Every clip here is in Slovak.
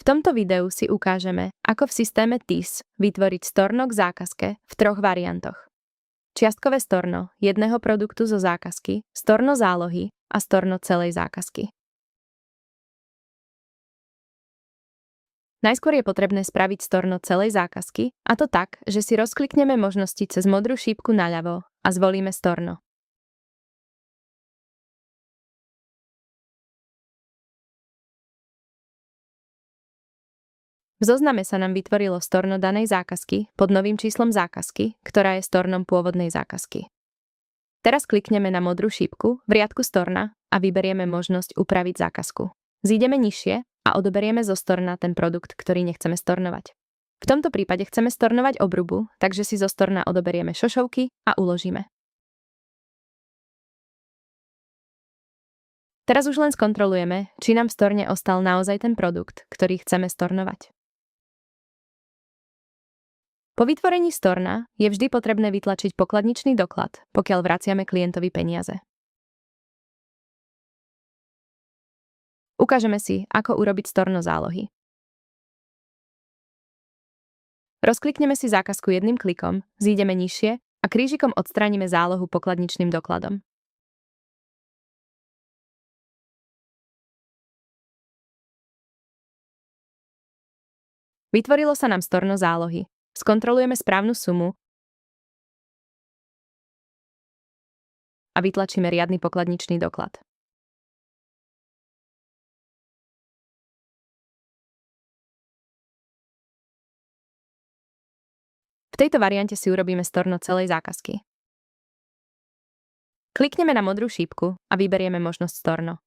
V tomto videu si ukážeme, ako v systéme TIS vytvoriť storno k zákazke v 3 variantoch. Čiastkové storno jedného produktu zo zákazky, storno zálohy a storno celej zákazky. Najskôr je potrebné spraviť storno celej zákazky, a to tak, že si rozklikneme možnosti cez modrú šípku naľavo a zvolíme storno. V zozname sa nám vytvorilo storno danej zákazky pod novým číslom zákazky, ktorá je stornom pôvodnej zákazky. Teraz klikneme na modrú šípku v riadku storna a vyberieme možnosť upraviť zákazku. Zídeme nižšie a odoberieme zo storna ten produkt, ktorý nechceme stornovať. V tomto prípade chceme stornovať obrubu, takže si zo storna odoberieme šošovky a uložíme. Teraz už len skontrolujeme, či nám v storne ostal naozaj ten produkt, ktorý chceme stornovať. Po vytvorení storna je vždy potrebné vytlačiť pokladničný doklad, pokiaľ vraciame klientovi peniaze. Ukážeme si, ako urobiť storno zálohy. Rozklikneme si zákazku jedným klikom, zídeme nižšie a krížikom odstránime zálohu pokladničným dokladom. Vytvorilo sa nám storno zálohy. Skontrolujeme správnu sumu a vytlačíme riadny pokladničný doklad. V tejto variante si urobíme storno celej zákazky. Klikneme na modrú šípku a vyberieme možnosť storno.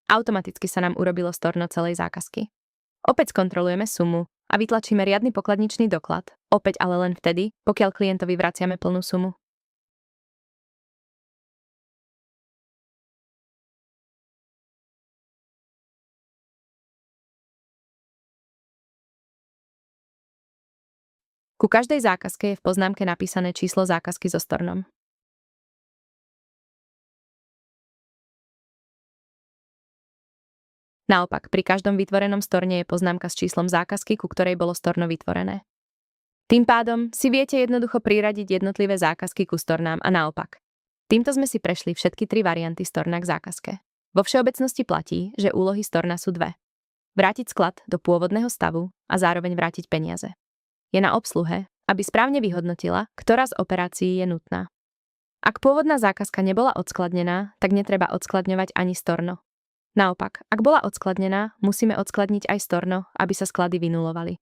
Automaticky sa nám urobilo storno celej zákazky. Opäť skontrolujeme sumu a vytlačíme riadny pokladničný doklad, opäť ale len vtedy, pokiaľ klientovi vraciame plnú sumu. Ku každej zákazke je v poznámke napísané číslo zákazky so stornom. Naopak, pri každom vytvorenom storne je poznámka s číslom zákazky, ku ktorej bolo storno vytvorené. Tým pádom si viete jednoducho priradiť jednotlivé zákazky ku stornám a naopak. Týmto sme si prešli všetky 3 varianty storna k zákazke. Vo všeobecnosti platí, že úlohy storna sú 2. Vrátiť sklad do pôvodného stavu a zároveň vrátiť peniaze. Je na obsluhe, aby správne vyhodnotila, ktorá z operácií je nutná. Ak pôvodná zákazka nebola odskladnená, tak netreba odskladňovať ani storno. Naopak, ak bola odskladnená, musíme odskladniť aj storno, aby sa sklady vynulovali.